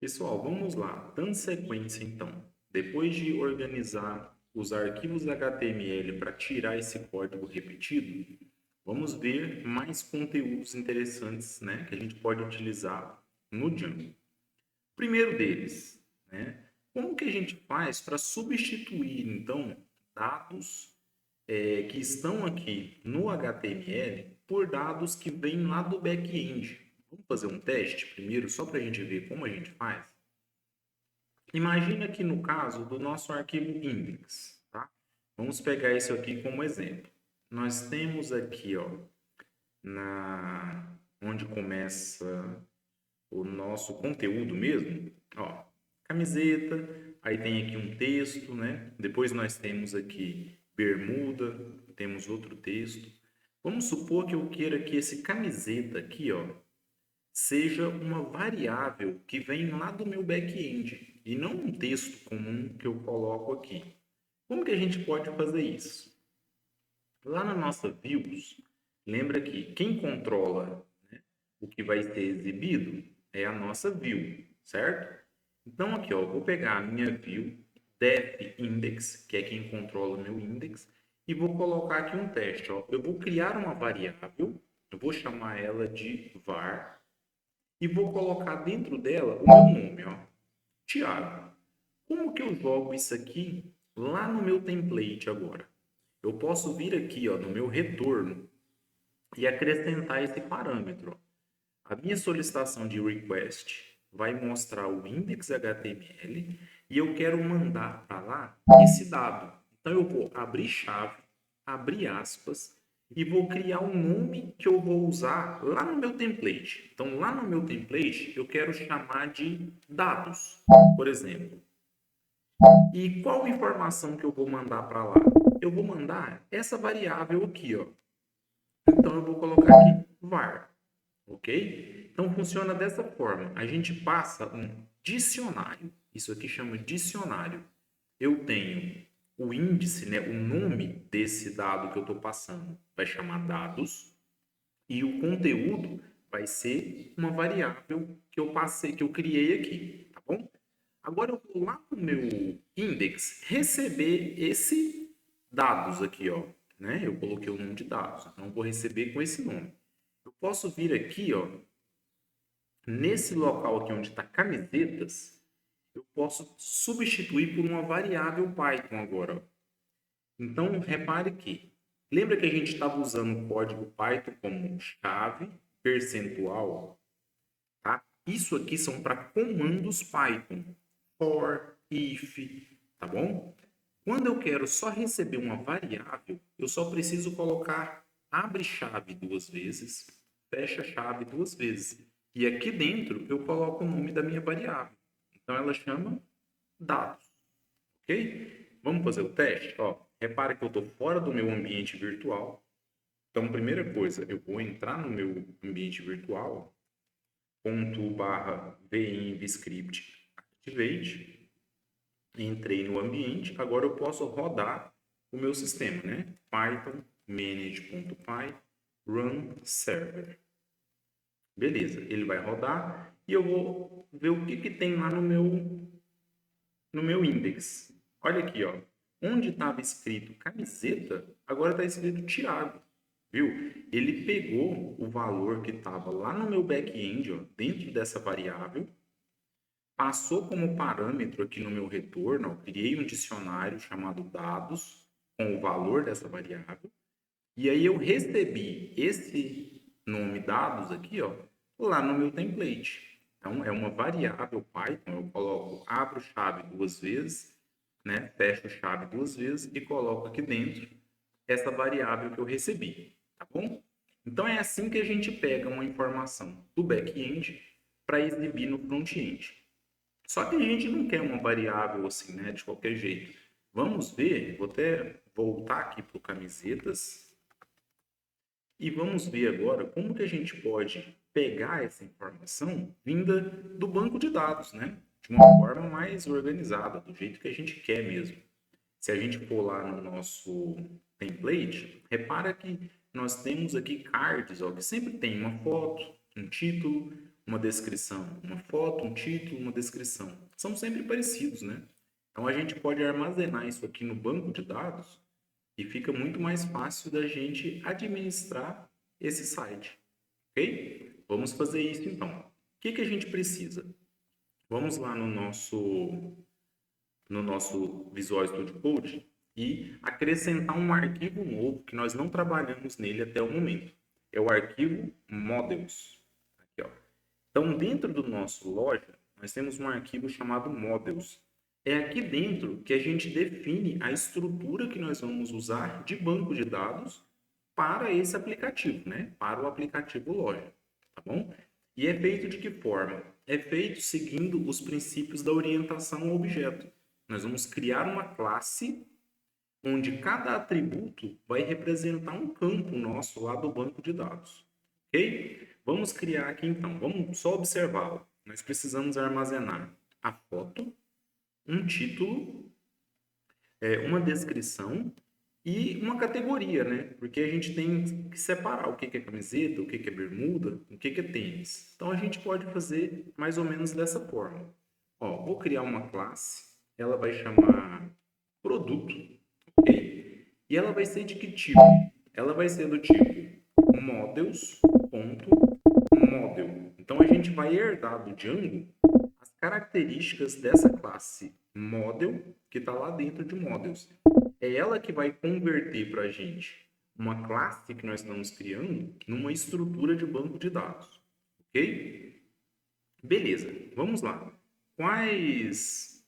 Pessoal, vamos lá. Dando sequência, então. Depois de organizar os arquivos HTML para tirar esse código repetido, vamos ver mais conteúdos interessantes, né, que a gente pode utilizar no Django. Primeiro deles, né, como que a gente faz para substituir, então, dados que estão aqui no HTML por dados que vêm lá do back-end? Vamos fazer um teste primeiro, só para a gente ver como a gente faz? Imagina que no caso do nosso arquivo index, tá? Vamos pegar isso aqui como exemplo. Nós temos aqui, ó, onde começa o nosso conteúdo mesmo, ó, camiseta, aí tem aqui um texto, né? Depois nós temos aqui bermuda, temos outro texto. Vamos supor que eu queira que esse camiseta aqui, ó, seja uma variável que vem lá do meu back-end e não um texto comum que eu coloco aqui. Como que a gente pode fazer isso? Lá na nossa views, lembra que quem controla, né, o que vai ser exibido é a nossa view, certo? Então aqui, ó, eu vou pegar a minha view def index, que é quem controla o meu index, e vou colocar aqui um teste, ó. Eu vou criar uma variável, eu vou chamar ela de var e vou colocar dentro dela o meu nome, ó, Thiago. Como que eu jogo isso aqui lá no meu template agora? Eu posso vir aqui, ó, no meu retorno e acrescentar esse parâmetro. A minha solicitação de request vai mostrar o index HTML e eu quero mandar para lá esse dado. Então eu vou abrir chave, abrir aspas e vou criar um nome que eu vou usar lá no meu template. Então lá no meu template eu quero chamar de dados, por exemplo. E qual informação que eu vou mandar para lá? Eu vou mandar essa variável aqui, ó. Então eu vou colocar aqui var, ok? Então funciona dessa forma. A gente passa um dicionário. Isso aqui chama dicionário. Eu tenho o índice, né, o nome desse dado que eu estou passando vai chamar dados e o conteúdo vai ser uma variável que eu passei, que eu criei aqui, tá bom? Agora eu vou lá no meu index receber esse dados aqui, ó, né? Eu coloquei o nome de dados, então eu vou receber com esse nome. Eu posso vir aqui, ó, nesse local aqui onde está camisetas, eu posso substituir por uma variável Python agora, ó. Então, repare que, lembra que a gente estava usando o código Python como chave, percentual, tá? Isso aqui são para comandos Python. For, if, tá bom? Quando eu quero só receber uma variável, eu só preciso colocar abre chave duas vezes, fecha chave duas vezes. E aqui dentro eu coloco o nome da minha variável. Então ela chama dados, ok? Vamos fazer o teste? Ó, repara que eu estou fora do meu ambiente virtual. Então, primeira coisa, eu vou entrar no meu ambiente virtual, ponto barra vim_script activate, entrei no ambiente, agora eu posso rodar o meu sistema, né? Python manage.py run server. Beleza, ele vai rodar e eu vou ver o que, que tem lá no meu index. Olha aqui, ó. Onde estava escrito camiseta, agora está escrito Thiago. Viu? Ele pegou o valor que estava lá no meu back-end, ó, dentro dessa variável, passou como parâmetro aqui no meu retorno, eu criei um dicionário chamado dados com o valor dessa variável, e aí eu recebi esse nome dados aqui, ó, lá no meu template. Então é uma variável Python, eu coloco abro chave duas vezes, né, fecho chave duas vezes e coloco aqui dentro essa variável que eu recebi, tá bom? Então é assim que a gente pega uma informação do back-end para exibir no front-end. Só que a gente não quer uma variável assim, né? De qualquer jeito. Vamos ver, vou até voltar aqui para o camisetas e vamos ver agora como que a gente pode pegar essa informação vinda do banco de dados, né? De uma forma mais organizada, do jeito que a gente quer mesmo. Se a gente for lá no nosso template, repara que nós temos aqui cards, ó, que sempre tem uma foto, um título, uma descrição, uma foto, um título, uma descrição. São sempre parecidos, né? Então a gente pode armazenar isso aqui no banco de dados e fica muito mais fácil da gente administrar esse site, ok? Vamos fazer isso então. O que a gente precisa? Vamos lá no nosso Visual Studio Code e acrescentar um arquivo novo que nós não trabalhamos nele até o momento. É o arquivo models. Aqui, ó. Então, dentro do nosso loja, nós temos um arquivo chamado models. É aqui dentro que a gente define a estrutura que nós vamos usar de banco de dados para esse aplicativo, né? Para o aplicativo loja, tá bom? E é feito de que forma? É feito seguindo os princípios da orientação ao objeto. Nós vamos criar uma classe onde cada atributo vai representar um campo nosso lá do banco de dados, ok? Vamos criar aqui então, vamos só observá-lo. Nós precisamos armazenar a foto, um título, uma descrição e uma categoria, né? Porque a gente tem que separar o que é camiseta, o que é bermuda, o que é tênis. Então a gente pode fazer mais ou menos dessa forma. Ó, vou criar uma classe, ela vai chamar produto, ok? E ela vai ser de que tipo? Ela vai ser do tipo models.model. Então a gente vai herdar do Django as características dessa classe model que está lá dentro de models. É ela que vai converter para a gente uma classe que nós estamos criando numa estrutura de banco de dados, ok? Beleza, vamos lá. Quais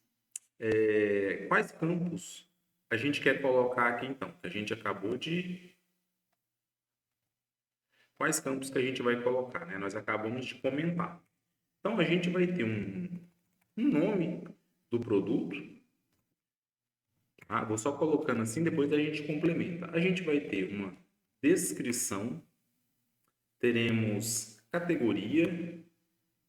campos a gente quer colocar aqui então? Que a gente acabou de... Quais campos que a gente vai colocar, né? Nós acabamos de comentar. Então a gente vai ter um nome do produto. Vou só colocando assim, depois a gente complementa. A gente vai ter uma descrição, teremos categoria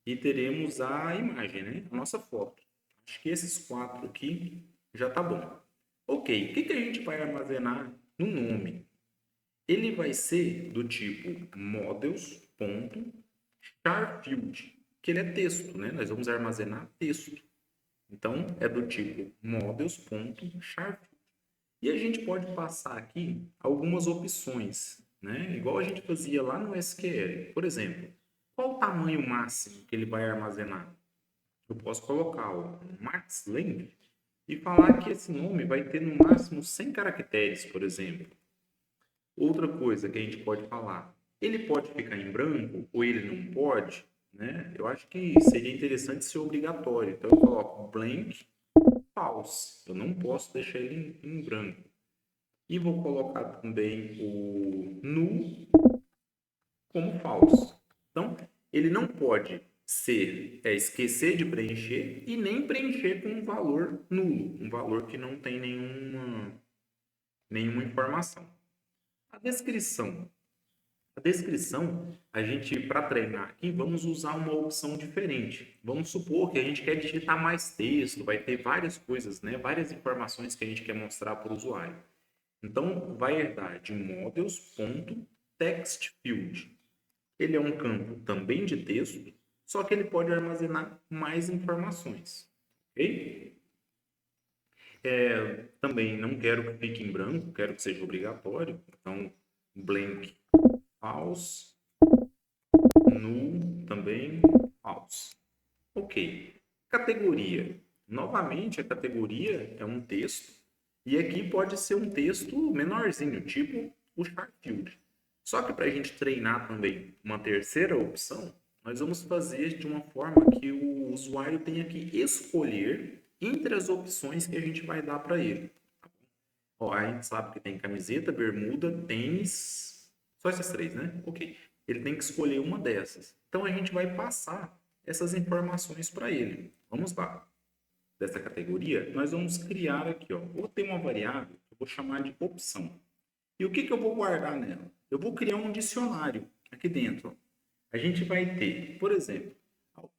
e teremos a imagem, né? A nossa foto. Acho que esses quatro aqui já tá bom. Ok, o que a gente vai armazenar no nome? Ele vai ser do tipo models.charfield, que ele é texto, né? Nós vamos armazenar texto. Então, é do tipo models.charfield. E a gente pode passar aqui algumas opções, né? Igual a gente fazia lá no SQL. Por exemplo, qual o tamanho máximo que ele vai armazenar? Eu posso colocar o max length e falar que esse nome vai ter no máximo 100 caracteres, por exemplo. Outra coisa que a gente pode falar, ele pode ficar em branco ou ele não pode, né? Eu acho que seria interessante ser obrigatório. Então eu coloco blank false. Eu não posso deixar ele em branco. E vou colocar também o null como false. Então, ele não pode esquecer de preencher e nem preencher com um valor nulo, um valor que não tem nenhuma informação. A descrição. A descrição, a gente, para treinar aqui, vamos usar uma opção diferente. Vamos supor que a gente quer digitar mais texto, vai ter várias coisas, né? Várias informações que a gente quer mostrar para o usuário. Então, vai herdar de models.textfield. Ele é um campo também de texto, só que ele pode armazenar mais informações. Ok? Também não quero que fique em branco, quero que seja obrigatório. Então, blank false, null também false. Ok. Categoria. Novamente, a categoria é um texto e aqui pode ser um texto menorzinho, tipo o Charfield. Só que para a gente treinar também uma terceira opção, nós vamos fazer de uma forma que o usuário tenha que escolher entre as opções que a gente vai dar para ele. Ó, a gente sabe que tem camiseta, bermuda, tênis, só essas três, né? Ok. Ele tem que escolher uma dessas. Então a gente vai passar essas informações para ele. Vamos lá. Dessa categoria, nós vamos criar aqui, ó. Vou ter uma variável que eu vou chamar de opção. E o que eu vou guardar nela? Eu vou criar um dicionário aqui dentro. A gente vai ter, por exemplo,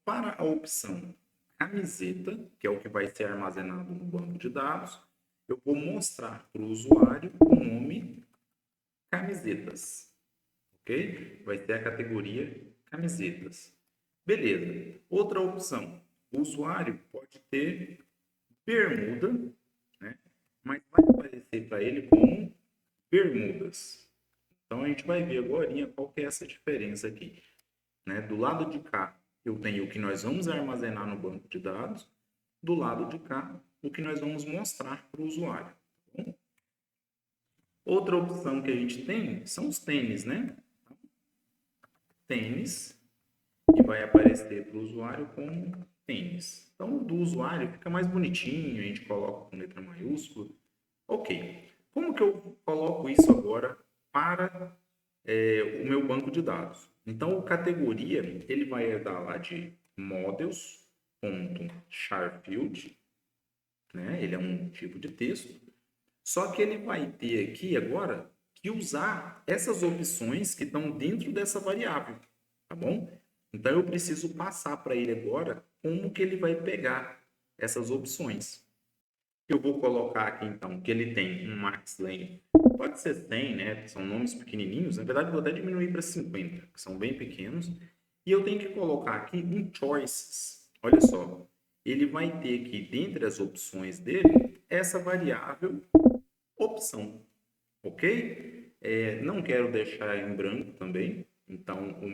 para a opção camiseta, que é o que vai ser armazenado no banco de dados, eu vou mostrar para o usuário o nome camisetas, ok? Vai ter a categoria camisetas. Beleza. Outra opção. O usuário pode ter bermuda, né? Mas vai aparecer para ele como bermudas. Então a gente vai ver agora qual que é essa diferença aqui, né? Do lado de cá, eu tenho o que nós vamos armazenar no banco de dados, do lado de cá, o que nós vamos mostrar para o usuário. Tá bom? Outra opção que a gente tem são os tênis, né? Tênis, que vai aparecer para o usuário como tênis. Então, o do usuário fica mais bonitinho, a gente coloca com letra maiúscula. Ok. Como que eu coloco isso agora para o meu banco de dados? Então, o categoria, ele vai herdar lá de models.charfield, né? Ele é um tipo de texto. Só que ele vai ter aqui agora que usar essas opções que estão dentro dessa variável, tá bom? Então eu preciso passar para ele agora como que ele vai pegar essas opções. Eu vou colocar aqui então que ele tem um max length, pode ser 100, né? São nomes pequenininhos, na verdade eu vou até diminuir para 50, que são bem pequenos. E eu tenho que colocar aqui um choices. Olha só, ele vai ter aqui dentre as opções dele essa variável opção, ok? Não quero deixar em branco também, então o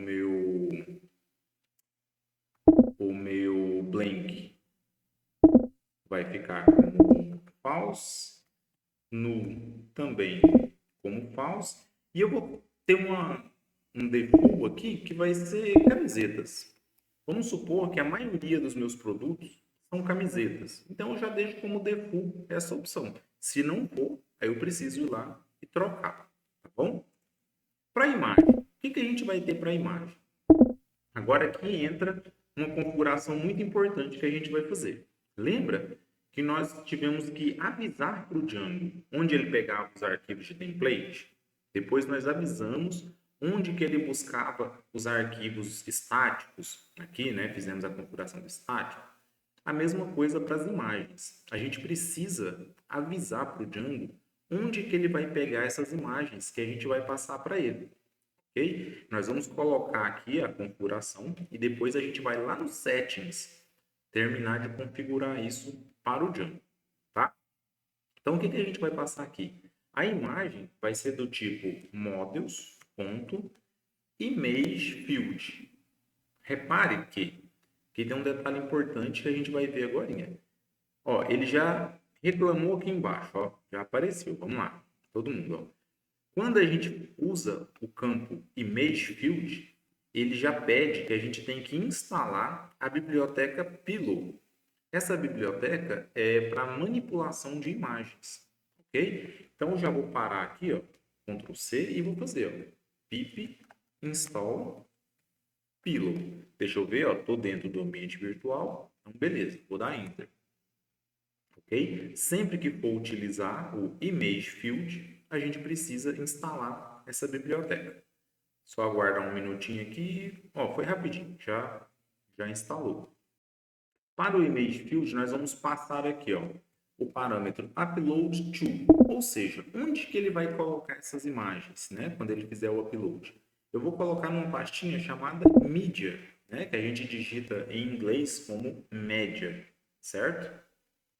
meu blank vai ficar como false, null também como false, e eu vou ter um default aqui que vai ser camisetas. Vamos supor que a maioria dos meus produtos são camisetas, então eu já deixo como default essa opção. Se não for, aí eu preciso ir lá e trocar, tá bom? Para a imagem, o que a gente vai ter para a imagem? Agora aqui entra uma configuração muito importante que a gente vai fazer. Lembra que nós tivemos que avisar para o Django onde ele pegava os arquivos de template? Depois nós avisamos onde que ele buscava os arquivos estáticos. Aqui, né, fizemos a configuração do estático. A mesma coisa para as imagens. A gente precisa avisar para o Django onde que ele vai pegar essas imagens que a gente vai passar para ele. Ok? Nós vamos colocar aqui a configuração e depois a gente vai lá no Settings, terminar de configurar isso para o Django, tá? Então, o que a gente vai passar aqui? A imagem vai ser do tipo models.imageField. Repare que tem um detalhe importante que a gente vai ver agora. Ó, ele já reclamou aqui embaixo, ó, já apareceu. Vamos lá, todo mundo, ó. Quando a gente usa o campo ImageField, ele já pede que a gente tem que instalar a biblioteca Pillow. Essa biblioteca é para manipulação de imagens, ok? Então, eu já vou parar aqui, ó, Ctrl C e vou fazer, ó, pip install Pillow. Deixa eu ver, ó, tô dentro do ambiente virtual, então beleza, vou dar Enter. Ok? Sempre que for utilizar o ImageField, a gente precisa instalar essa biblioteca. Só aguardar um minutinho aqui. Ó, foi rapidinho, já instalou. Para o ImageField, nós vamos passar aqui, ó, o parâmetro upload to, ou seja, onde que ele vai colocar essas imagens, né? Quando ele fizer o upload. Eu vou colocar numa pastinha chamada Media, né? Que a gente digita em inglês como média, certo?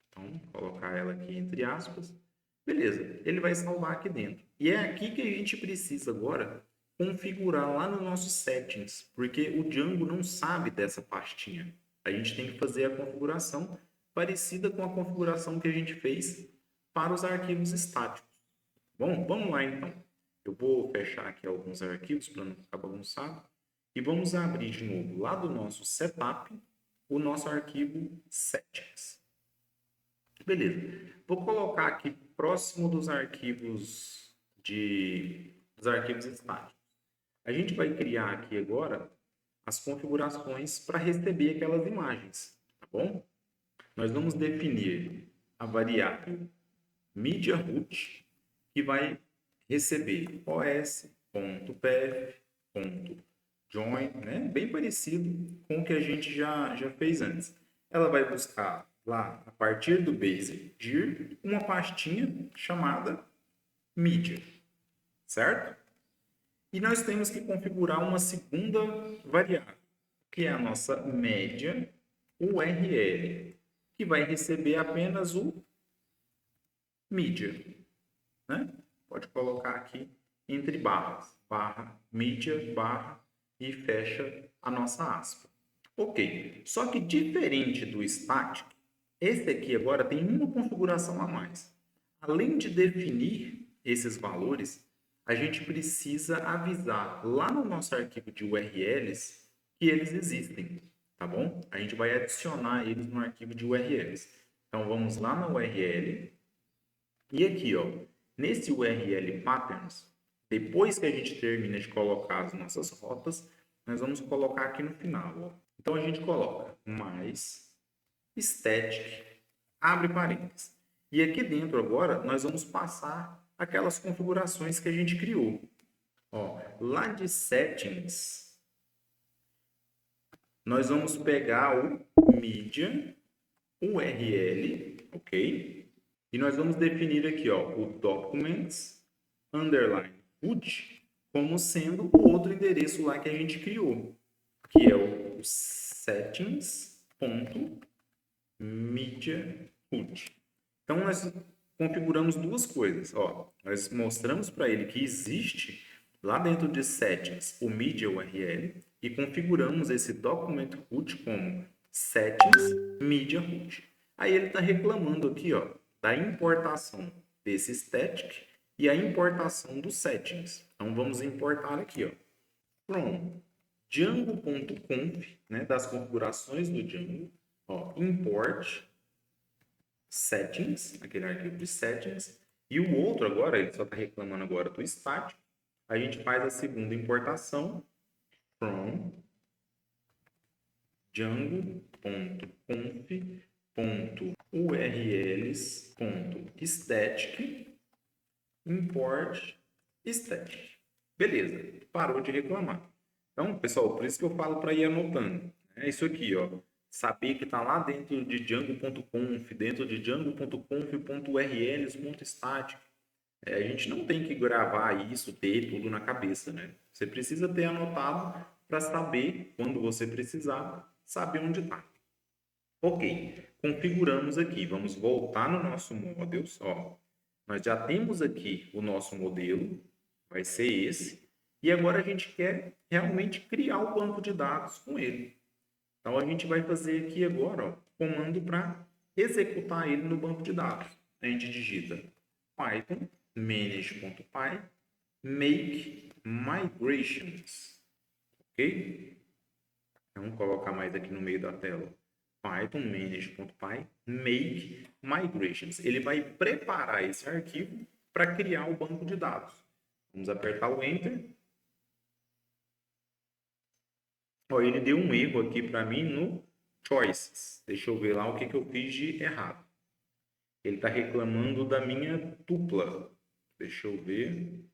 Então, colocar ela aqui entre aspas. Beleza, ele vai salvar aqui dentro. E é aqui que a gente precisa agora configurar lá no nosso settings, porque o Django não sabe dessa pastinha. A gente tem que fazer a configuração parecida com a configuração que a gente fez para os arquivos estáticos. Bom, vamos lá então. Eu vou fechar aqui alguns arquivos para não ficar bagunçado. E vamos abrir de novo lá do nosso setup o nosso arquivo settings. Beleza. Vou colocar aqui próximo dos arquivos estáticos. A gente vai criar aqui agora as configurações para receber aquelas imagens, tá bom? Nós vamos definir a variável MediaRoot, que vai receber os.pf.join, né? Bem parecido com o que a gente já fez antes. Ela vai buscar lá, a partir do basic dir, uma pastinha chamada media, certo? E nós temos que configurar uma segunda variável. que é a nossa média URL, que vai receber apenas o mídia, né? Pode colocar aqui entre barras, barra, mídia, barra e fecha a nossa aspa. Ok, só que diferente do static, esse aqui agora tem uma configuração a mais. Além de definir esses valores, a gente precisa avisar lá no nosso arquivo de URLs que eles existem, tá bom? A gente vai adicionar eles no arquivo de URLs. Então vamos lá na URL e aqui, ó, nesse URL patterns, depois que a gente termina de colocar as nossas rotas, nós vamos colocar aqui no final, ó. Então a gente coloca mais static, abre parênteses. E aqui dentro agora nós vamos passar aquelas configurações que a gente criou. Ó, lá de settings, nós vamos pegar o media URL, ok? E nós vamos definir aqui, ó, o documents underline root como sendo o outro endereço lá que a gente criou, que é o settings.media root. Então nós configuramos duas coisas, ó. Nós mostramos para ele que existe lá dentro de settings o media URL e configuramos esse document root como settings media root. Aí ele está reclamando aqui, ó, da importação desse static e a importação dos settings. Então vamos importar aqui, ó, from django.conf, né, das configurações do Django, ó, import settings, aquele arquivo de settings, e o outro agora, ele só está reclamando agora do static. A gente faz a segunda importação from django.conf.urls.static import static. Beleza, parou de reclamar. Então, pessoal, por isso que eu falo para ir anotando. É isso aqui, ó. Saber que está lá dentro de django.conf, dentro de django.conf.urls.static. A gente não tem que gravar isso, ter tudo na cabeça, né? Você precisa ter anotado para saber, quando você precisar, saber onde está. Ok, configuramos aqui. Vamos voltar no nosso models. Ó, nós já temos aqui o nosso modelo, vai ser esse. E agora a gente quer realmente criar o banco de dados com ele. Então a gente vai fazer aqui agora, ó, comando para executar ele no banco de dados. A gente digita python manage.py make migrations, ok? Vamos colocar mais aqui no meio da tela. Python manage.py make migrations. Ele vai preparar esse arquivo para criar o banco de dados. Vamos apertar o Enter. Ó, ele deu um erro aqui para mim no choices. Deixa eu ver lá o que eu fiz de errado. Ele está reclamando da minha tupla. Deixa eu ver.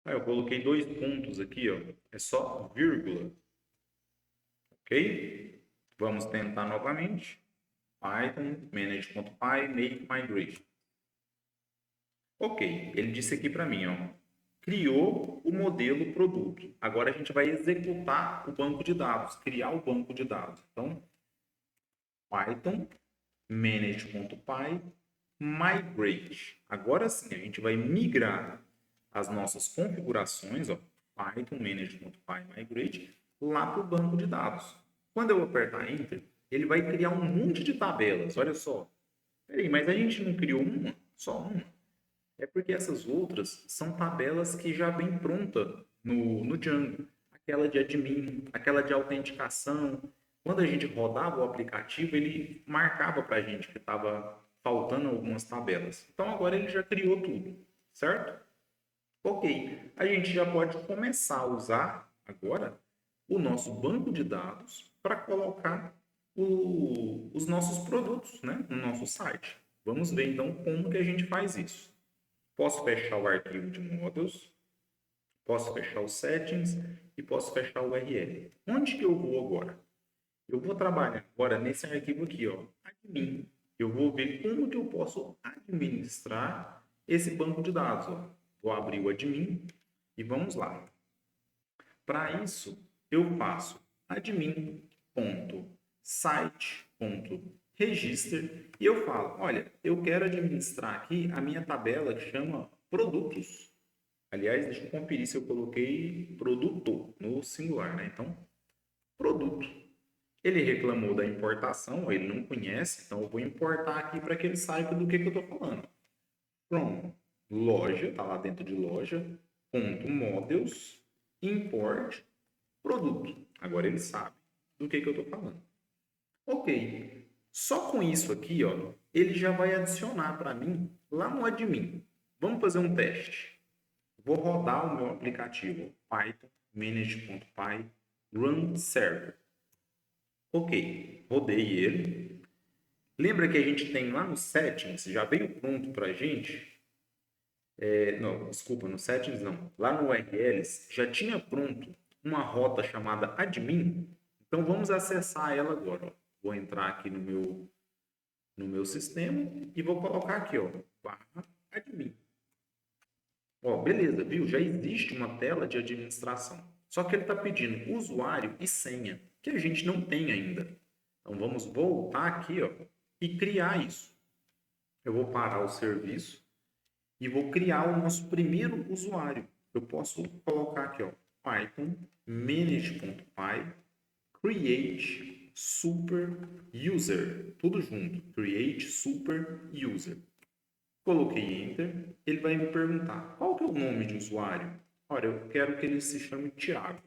Eu coloquei 2 pontos aqui, ó. É só vírgula. Ok? Vamos tentar novamente. Python manage.py make migration. Ok, ele disse aqui para mim, ó, criou o modelo produto. Agora a gente vai executar o banco de dados, criar o banco de dados. Então, Python manage.py migrate. Agora sim, a gente vai migrar as nossas configurações, ó, Python manage.py migrate, lá para o banco de dados. Quando eu apertar Enter, ele vai criar um monte de tabelas. Olha só. Peraí, mas a gente não criou uma? Só uma? É porque essas outras são tabelas que já vem pronta no Django. Aquela de admin, aquela de autenticação. Quando a gente rodava o aplicativo, ele marcava para a gente que estava faltando algumas tabelas. Então agora ele já criou tudo, certo? Ok, a gente já pode começar a usar agora o nosso banco de dados para colocar os nossos produtos, né, no nosso site. Vamos ver então como que a gente faz isso. Posso fechar o arquivo de modules, posso fechar os settings e posso fechar o URL. Onde que eu vou agora? Eu vou trabalhar agora nesse arquivo aqui, ó, admin. Eu vou ver como que eu posso administrar esse banco de dados. Ó. Vou abrir o admin e vamos lá. Para isso, eu faço admin.site.register e eu falo, olha, eu quero administrar aqui a minha tabela que chama produtos. Aliás, deixa eu conferir se eu coloquei produto no singular, né? Então, produto. Ele reclamou da importação, ele não conhece, então eu vou importar aqui para que ele saiba do que eu estou falando. From loja, está lá dentro de loja, ponto models, import, produto. Agora ele sabe do que eu estou falando. Ok. Só com isso aqui, ó, ele já vai adicionar para mim lá no admin. Vamos fazer um teste. Vou rodar o meu aplicativo Python manage.py run server. Ok, rodei ele. Lembra que a gente tem lá no settings, já veio pronto para a gente? Não, desculpa, no settings não. Lá no URLs já tinha pronto uma rota chamada admin. Então vamos acessar ela agora. Ó. Vou entrar aqui no meu sistema e vou colocar aqui, ó, /admin. Ó, beleza, viu? Já existe uma tela de administração. Só que ele está pedindo usuário e senha, que a gente não tem ainda. Então vamos voltar aqui, ó, e criar isso. Eu vou parar o serviço e vou criar o nosso primeiro usuário. Eu posso colocar aqui, ó, Python manage.py create super user, tudo junto, create super user. Coloquei Enter, ele vai me perguntar qual que é o nome de usuário. Olha, eu quero que ele se chame Thiago.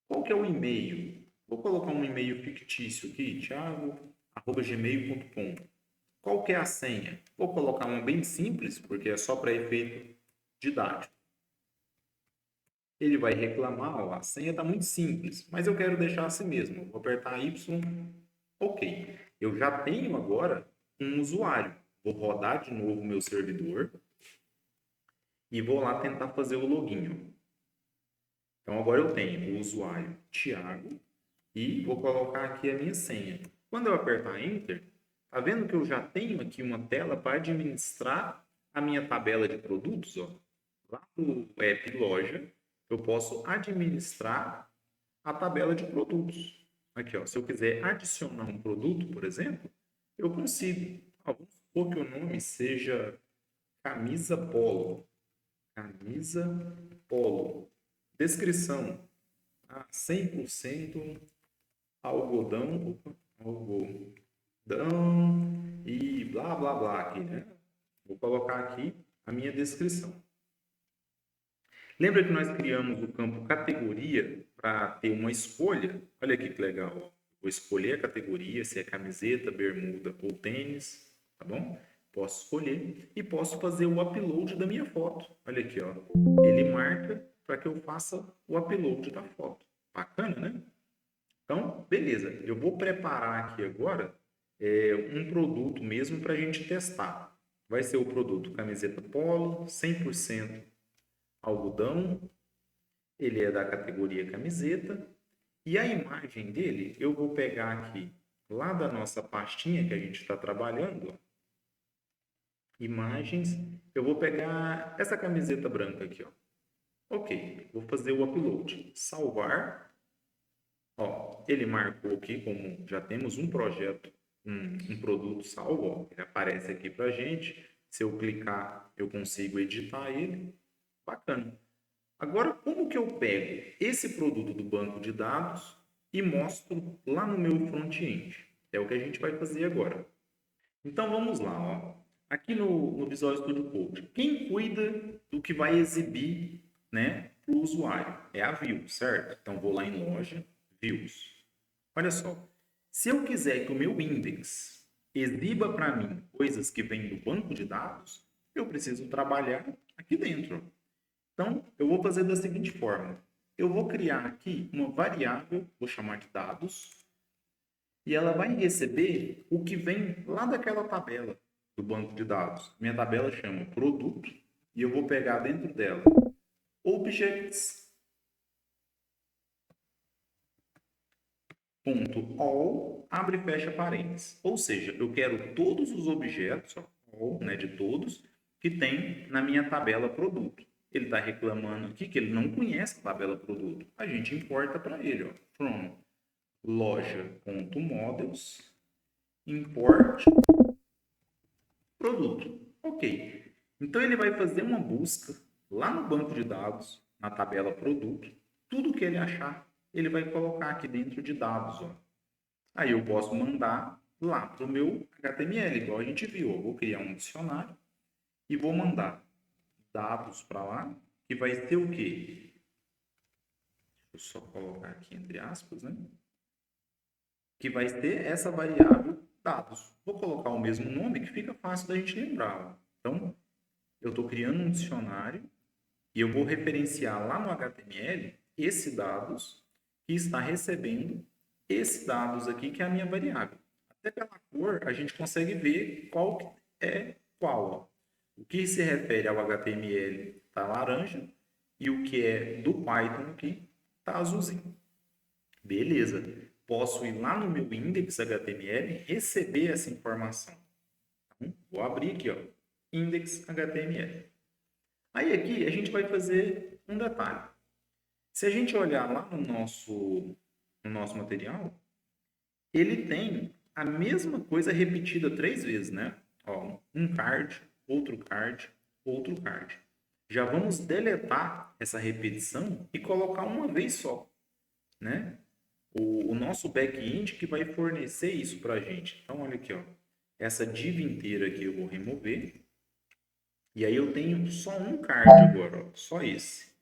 Qual que é o e-mail? Vou colocar um e-mail fictício aqui, thiago@gmail.com. Qual que é a senha? Vou colocar uma bem simples, porque é só para efeito didático. Ele vai reclamar, ó, a senha está muito simples, mas eu quero deixar assim mesmo. Vou apertar Y, ok. Eu já tenho agora um usuário. Vou rodar de novo o meu servidor e vou lá tentar fazer o login. Então agora eu tenho o usuário Thiago e vou colocar aqui a minha senha. Quando eu apertar Enter, tá vendo que eu já tenho aqui uma tela para administrar a minha tabela de produtos? Ó. Lá no app Loja, eu posso administrar a tabela de produtos. Aqui, ó, se eu quiser adicionar um produto, por exemplo, eu consigo. Ó, vamos supor que o nome seja camisa polo. Camisa polo. Descrição. 100% algodão e blá blá blá aqui, né? Vou colocar aqui a minha descrição. Lembra que nós criamos o campo categoria para ter uma escolha? Olha aqui que legal. Vou escolher a categoria, se é camiseta, bermuda ou tênis, tá bom? Posso escolher e posso fazer o upload da minha foto. Olha aqui, ó. Ele marca para que eu faça o upload da foto. Bacana, né? Então, beleza. Eu vou preparar aqui agora um produto mesmo para a gente testar. Vai ser o produto camiseta polo, 100% algodão. Ele é da categoria camiseta. E a imagem dele, eu vou pegar aqui lá da nossa pastinha que a gente está trabalhando. Ó. Imagens. Eu vou pegar essa camiseta branca aqui. Ó. Ok, vou fazer o upload. Salvar. Ó, ele marcou aqui como já temos um projeto, um produto salvo, ó, ele aparece aqui para a gente. Se eu clicar, eu consigo editar ele. Bacana. Agora, como que eu pego esse produto do banco de dados e mostro lá no meu front-end? É o que a gente vai fazer agora. Então, vamos lá. Ó. Aqui no Visual Studio Code, quem cuida do que vai exibir, né, para o usuário? É a View, certo? Então, vou lá em loja, Views. Olha só, se eu quiser que o meu index exiba para mim coisas que vêm do banco de dados, eu preciso trabalhar aqui dentro. Então, eu vou fazer da seguinte forma. Eu vou criar aqui uma variável, vou chamar de dados, e ela vai receber o que vem lá daquela tabela do banco de dados. Minha tabela chama produto, e eu vou pegar dentro dela objects .all, abre e fecha parênteses. Ou seja, eu quero todos os objetos, all, né, de todos, que tem na minha tabela produto. Ele está reclamando aqui que ele não conhece a tabela produto. A gente importa para ele, ó, from loja.models, import produto. Ok. Então ele vai fazer uma busca lá no banco de dados, na tabela produto, tudo que ele achar, ele vai colocar aqui dentro de dados, ó. Aí eu posso mandar lá para o meu HTML, igual a gente viu. Eu vou criar um dicionário e vou mandar dados para lá, que vai ser o quê? Deixa eu só colocar aqui entre aspas, né? Que vai ser essa variável dados. Vou colocar o mesmo nome que fica fácil da gente lembrar. Ó. Então, eu estou criando um dicionário e eu vou referenciar lá no HTML esse dados que está recebendo esse dados aqui, que é a minha variável. Até pela cor, a gente consegue ver qual é qual. Ó. O que se refere ao HTML está laranja e o que é do Python aqui está azulzinho. Beleza. Posso ir lá no meu index.html e receber essa informação. Então, vou abrir aqui, ó, index.html. Aí aqui a gente vai fazer um detalhe. Se a gente olhar lá no nosso material, ele tem a mesma coisa repetida 3 vezes, né? Ó, um card, outro card, outro card. Já vamos deletar essa repetição e colocar uma vez só, né? O nosso back-end que vai fornecer isso para a gente. Então, olha aqui, ó. Essa div inteira aqui eu vou remover. E aí eu tenho só um card agora, ó, só esse.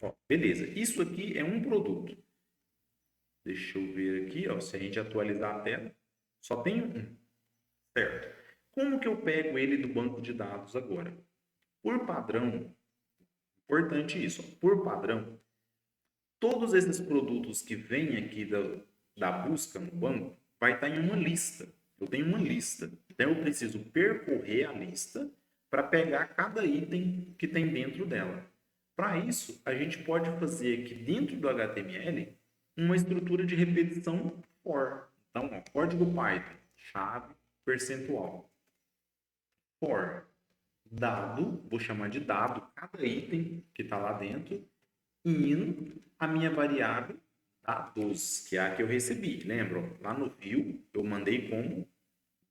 Ó, beleza, isso aqui é um produto. Deixa eu ver aqui, ó, se a gente atualizar a tela, só tem um, certo? Como que eu pego ele do banco de dados agora? Por padrão, importante isso, ó, por padrão, todos esses produtos que vêm aqui da busca no banco vai estar em uma lista. Eu tenho uma lista, então eu preciso percorrer a lista para pegar cada item que tem dentro dela. Para isso, a gente pode fazer aqui dentro do HTML uma estrutura de repetição for. Então, ó, código Python, chave, percentual. For, dado, vou chamar de dado, cada item que está lá dentro, in, a minha variável dados, que é a que eu recebi. Lembram? Lá no view, eu mandei como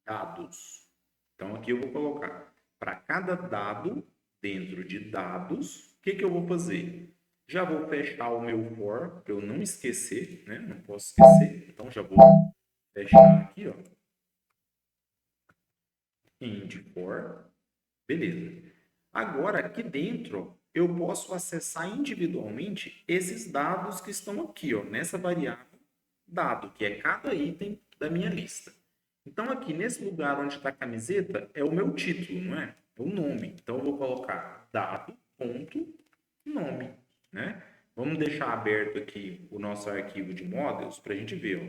dados. Então, aqui eu vou colocar para cada dado, dentro de dados, o que eu vou fazer? Já vou fechar o meu for, para eu não esquecer, né? Não posso esquecer. Então, já vou fechar aqui, ó. End for. Beleza. Agora, aqui dentro, eu posso acessar individualmente esses dados que estão aqui, ó, nessa variável dado, que é cada item da minha lista. Então, aqui nesse lugar onde está a camiseta, é o meu título, não é? É o nome. Então, eu vou colocar dado.nome, né? Vamos deixar aberto aqui o nosso arquivo de models para a gente ver, ó.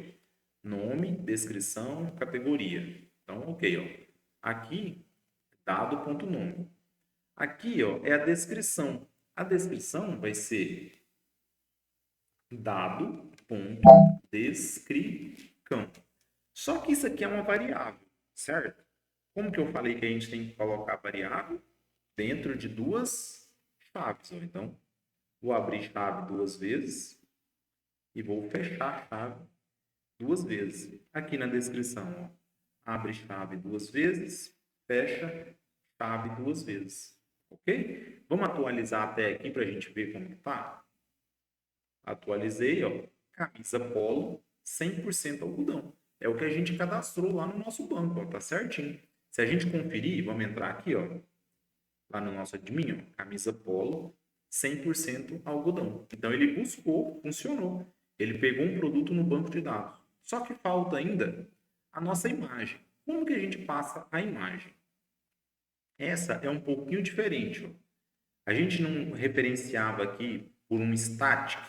Nome, descrição, categoria. Então, ok, ó. Aqui, dado.nome. Aqui, ó, é a descrição. A descrição vai ser dado.descrição. Só que isso aqui é uma variável, certo? Como que eu falei que a gente tem que colocar variável? Dentro de duas chaves. Ó. Então, vou abrir chave 2 vezes e vou fechar a chave 2 vezes. Aqui na descrição, ó, abre chave 2 vezes, fecha chave 2 vezes. Ok? Vamos atualizar até aqui para a gente ver como está? Atualizei, ó, camisa polo 100% algodão. É o que a gente cadastrou lá no nosso banco, ó, tá certinho. Se a gente conferir, vamos entrar aqui, ó, lá no nosso admin, ó, camisa polo 100% algodão. Então ele buscou, funcionou. Ele pegou um produto no banco de dados. Só que falta ainda a nossa imagem. Como que a gente passa a imagem? Essa é um pouquinho diferente, ó. A gente não referenciava aqui por um static.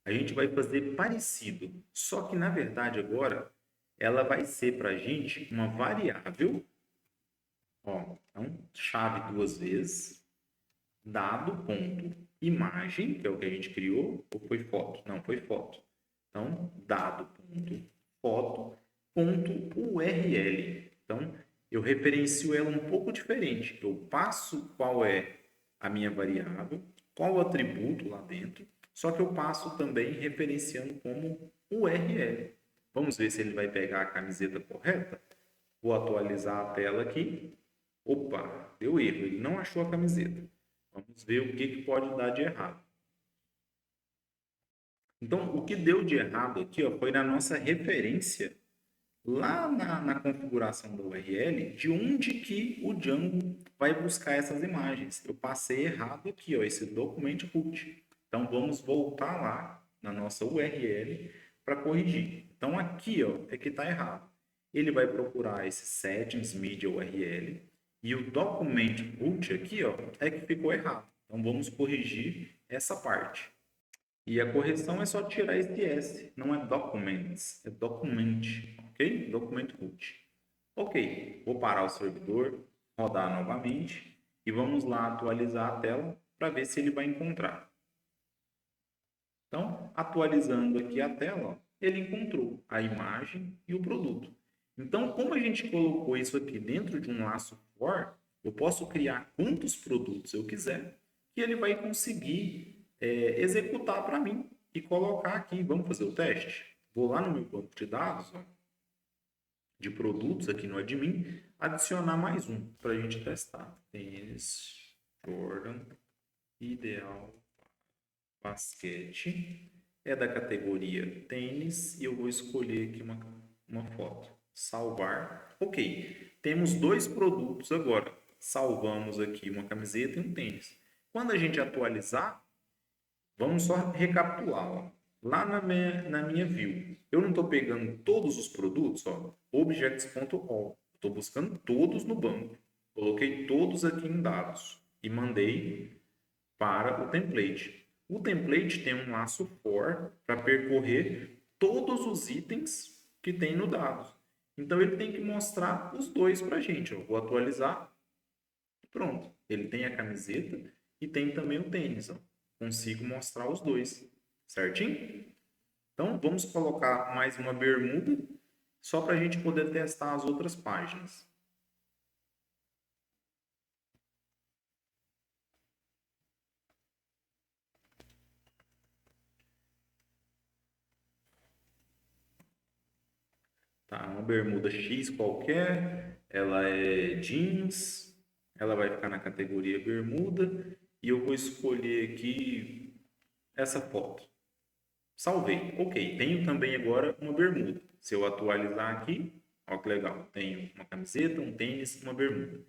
A gente vai fazer parecido, só que na verdade agora ela vai ser para a gente uma variável, ó, então chave 2 vezes, dado ponto imagem, que é o que a gente criou, ou foi foto? Não, foi foto. Então, dado ponto foto ponto URL. Então, eu referencio ela um pouco diferente. Eu passo qual é a minha variável, qual o atributo lá dentro, Só que eu passo também referenciando como URL. Vamos ver se ele vai pegar a camiseta correta? Vou atualizar a tela aqui. Opa, deu erro, ele não achou a camiseta. Vamos ver o que pode dar de errado. Então, o que deu de errado aqui ó, foi na nossa referência, lá na configuração da URL, de onde que o Django vai buscar essas imagens. Eu passei errado aqui, ó, esse document root. Então, vamos voltar lá na nossa URL para corrigir. Então, aqui ó, é que está errado. Ele vai procurar esse settings media URL e o document root aqui ó, é que ficou errado. Então, vamos corrigir essa parte. E a correção é só tirar esse S, não é documents, é document, ok? Document root. Ok, vou parar o servidor, rodar novamente e vamos lá atualizar a tela para ver se ele vai encontrar. Então, atualizando aqui a tela, ó, ele encontrou a imagem e o produto. Então, como a gente colocou isso aqui dentro de um laço for, eu posso criar quantos produtos eu quiser que ele vai conseguir executar para mim e colocar aqui. Vamos fazer o teste? Vou lá no meu banco de dados, ó, de produtos aqui no admin, adicionar mais um para a gente testar. Tênis, Jordan, ideal, basquete. É da categoria tênis e eu vou escolher aqui uma foto. Salvar. Ok. Temos dois produtos agora. Salvamos aqui uma camiseta e um tênis. Quando a gente atualizar, vamos só recapitular. Ó. Lá na minha view, eu não estou pegando todos os produtos, ó, objects.all. Estou buscando todos no banco. Coloquei todos aqui em dados e mandei para o template. O template tem um laço for para percorrer todos os itens que tem no dados. Então ele tem que mostrar os dois para a gente. Eu vou atualizar. Pronto. Ele tem a camiseta e tem também o tênis. Ó. Consigo mostrar os dois. Certinho? Então vamos colocar mais uma bermuda só para a gente poder testar as outras páginas. Tá, uma bermuda X qualquer, ela é jeans, ela vai ficar na categoria bermuda e eu vou escolher aqui essa foto. Salvei. Ok, tenho também agora uma bermuda. Se eu atualizar aqui, ó que legal, tenho uma camiseta, um tênis, uma bermuda.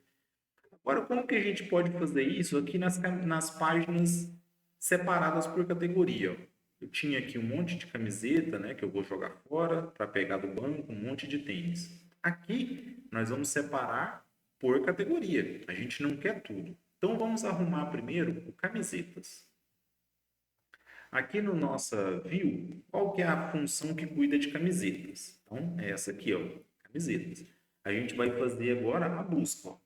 Agora, como que a gente pode fazer isso aqui nas páginas separadas por categoria? Ó? Eu tinha aqui um monte de camiseta, né, que eu vou jogar fora para pegar do banco, um monte de tênis. Aqui, nós vamos separar por categoria. A gente não quer tudo. Então, vamos arrumar primeiro o camisetas. Aqui no nossa view, qual que é a função que cuida de camisetas? Então, é essa aqui, ó, camisetas. A gente vai fazer agora a busca, ó.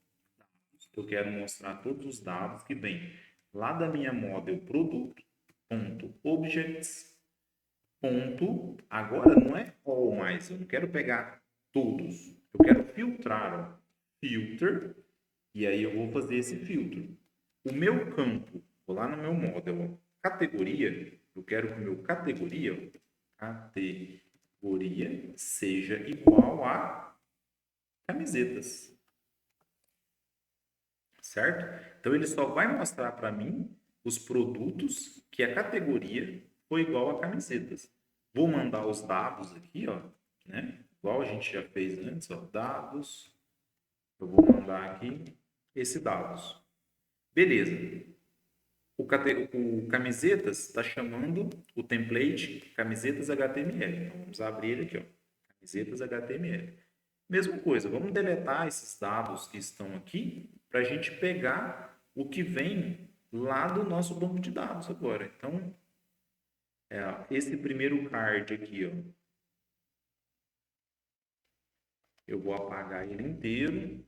Eu quero mostrar todos os dados que vêm lá da minha model produto, ponto objects, ponto, agora não é all mais, eu não quero pegar todos, eu quero filtrar, ó, filter, e aí eu vou fazer esse filtro. O meu campo, vou lá no meu model, ó, categoria, eu quero que o meu categoria, ó, categoria seja igual a camisetas. Certo? Então ele só vai mostrar para mim os produtos que a categoria foi igual a camisetas. Vou mandar os dados aqui, ó, né? Igual a gente já fez antes, ó, dados. Eu vou mandar aqui esse dados. Beleza. O camisetas está chamando o template camisetas HTML. Então, vamos abrir ele aqui, ó. Camisetas HTML. Mesma coisa, vamos deletar esses dados que estão aqui para a gente pegar o que vem lá do nosso banco de dados agora. Então, esse primeiro card aqui, ó, eu vou apagar ele inteiro.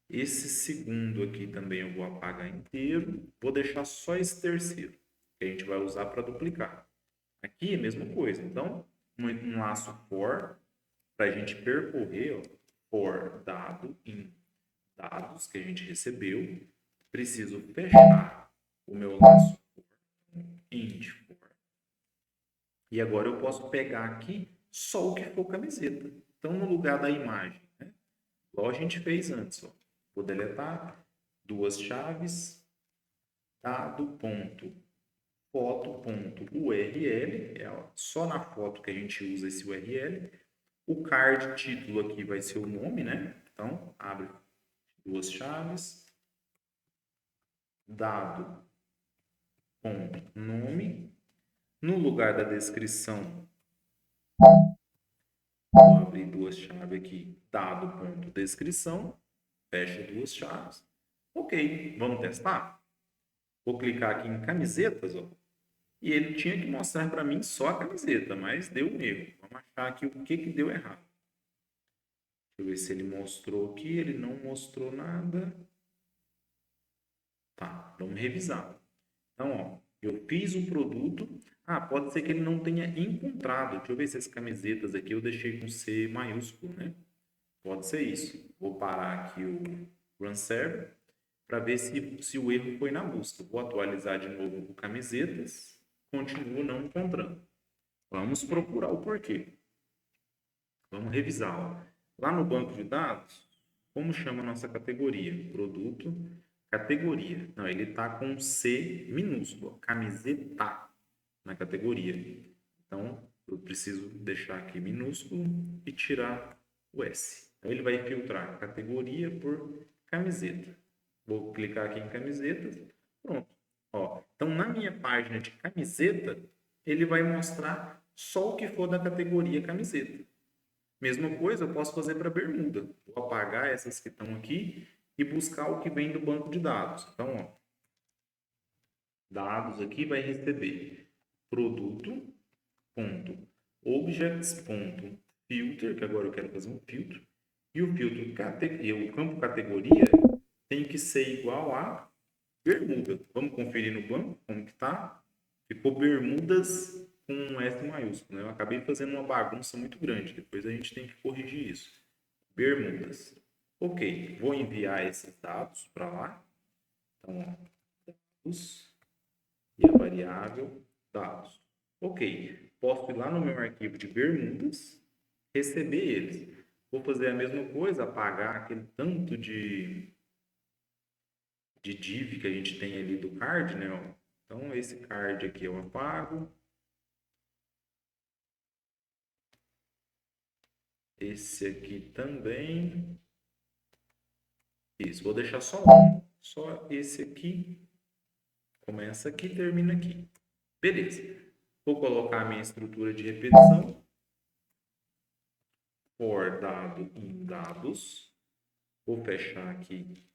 Esse segundo aqui também eu vou apagar inteiro. Vou deixar só esse terceiro, que a gente vai usar para duplicar. Aqui é a mesma coisa. Então, um laço for, para a gente percorrer, ó, for dado em dados que a gente recebeu. Preciso fechar o meu laço end for. E agora eu posso pegar aqui só o que for camiseta. Então, no lugar da imagem, né? Igual a gente fez antes, ó. Vou deletar duas chaves, dado ponto foto.url, é só na foto que a gente usa esse URL. O card título aqui vai ser o nome, né? Então, abre duas chaves, dado ponto nome. No lugar da descrição, vou abrir duas chaves aqui, dado ponto descrição, fecha duas chaves. Ok, vamos testar? Vou clicar aqui em camisetas, ó, e ele tinha que mostrar para mim só a camiseta, mas deu um erro. Vamos achar aqui o que deu errado. Deixa eu ver se ele mostrou aqui. Ele não mostrou nada. Tá, vamos revisar. Então, ó, eu fiz o produto. Ah, pode ser que ele não tenha encontrado. Deixa eu ver se as camisetas aqui eu deixei com C maiúsculo, né? Pode ser isso. Vou parar aqui o Run Server para ver se o erro foi na busca. Vou atualizar de novo o camisetas. Continuo não encontrando. Vamos procurar o porquê. Vamos revisar. Ó. Lá no banco de dados, como chama a nossa categoria? Produto, categoria. Não, ele está com C minúsculo, camiseta na categoria. Então, eu preciso deixar aqui minúsculo e tirar o S. Então, ele vai filtrar categoria por camiseta. Vou clicar aqui em camisetas. Pronto. Ó, então, na minha página de camiseta, ele vai mostrar só o que for da categoria camiseta. Mesma coisa eu posso fazer para bermuda. Vou apagar essas que estão aqui e buscar o que vem do banco de dados. Então, ó, dados aqui vai receber produto.objects.filter, que agora eu quero fazer um filtro, e o o campo categoria tem que ser igual a bermuda. Vamos conferir no banco como que tá? Ficou bermudas com um S maiúsculo, né? Eu acabei fazendo uma bagunça muito grande. Depois a gente tem que corrigir isso. Bermudas. Ok, vou enviar esses dados para lá. Então, ó, dados e a variável dados. Ok, posso ir lá no meu arquivo de bermudas, receber eles. Vou fazer a mesma coisa, apagar aquele tanto de div que a gente tem ali do card, né? Ó. Então, esse card aqui eu apago. Esse aqui também. Isso, vou deixar só um. Só esse aqui. Começa aqui e termina aqui. Beleza. Vou colocar a minha estrutura de repetição. For dado em dados. Vou fechar aqui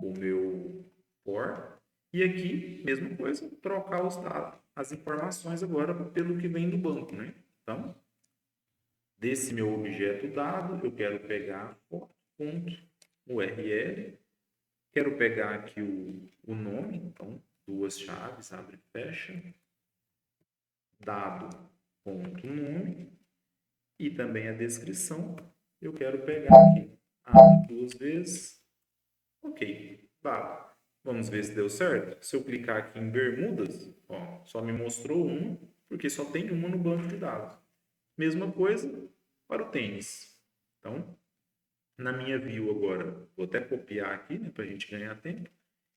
o meu for. E aqui, mesma coisa, trocar os dados, as informações agora pelo que vem do banco, né? Então, desse meu objeto dado, eu quero pegar foto.url, quero pegar aqui o nome, então, duas chaves, abre e fecha, dado.nome, e também a descrição, eu quero pegar aqui, abre duas vezes, ok, dado. Vamos ver se deu certo. Se eu clicar aqui em bermudas, ó, só me mostrou uma, porque só tem uma no banco de dados. Mesma coisa para o tênis. Então, na minha view agora, vou até copiar aqui, né, para a gente ganhar tempo.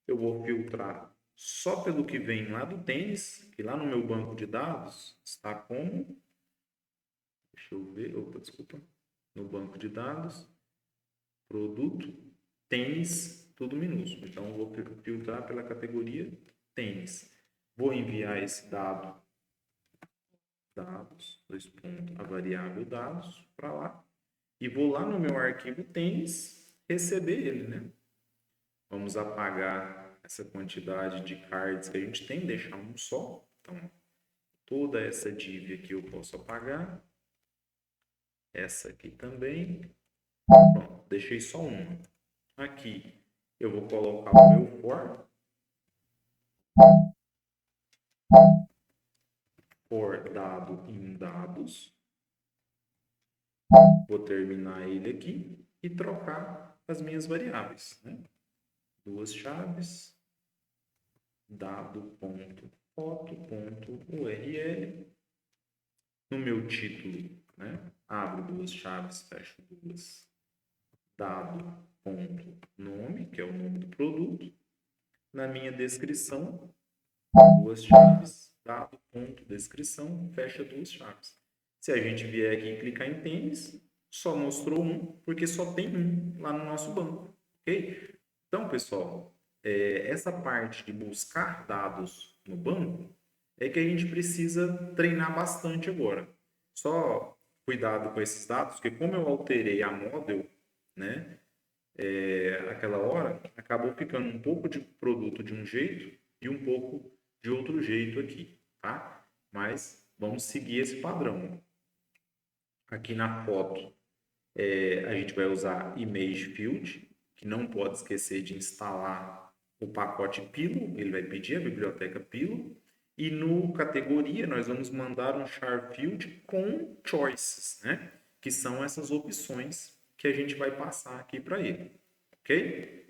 Eu vou filtrar só pelo que vem lá do tênis, que lá no meu banco de dados está como... Deixa eu ver, opa, desculpa. No banco de dados, produto, tênis, tudo minúsculo. Então, eu vou filtrar pela categoria tênis. Vou enviar esse dado, dados, a variável dados, para lá. E vou lá no meu arquivo tênis receber ele, né? Vamos apagar essa quantidade de cards que a gente tem, deixar um só. Então, toda essa div aqui eu posso apagar. Essa aqui também. Pronto, deixei só uma. Aqui eu vou colocar o meu for dado em dados. Vou terminar ele aqui e trocar as minhas variáveis, né? Duas chaves, dado ponto foto.url. No meu título, né? Abro duas chaves, fecho duas. Dado.nome, que é o nome do produto. Na minha descrição, duas chaves, dado.descrição, fecha duas chaves. Se a gente vier aqui e clicar em tênis, só mostrou um, porque só tem um lá no nosso banco, ok? Então, pessoal, essa parte de buscar dados no banco é que a gente precisa treinar bastante agora. Só cuidado com esses dados, porque como eu alterei a model, né, aquela hora, acabou ficando um pouco de produto de um jeito e um pouco de outro jeito aqui, tá? Mas vamos seguir esse padrão. Aqui na foto, a gente vai usar Image Field, que não pode esquecer de instalar o pacote Pillow, ele vai pedir a biblioteca Pillow. E no categoria, nós vamos mandar um char field com choices, né? Que são essas opções que a gente vai passar aqui para ele, ok?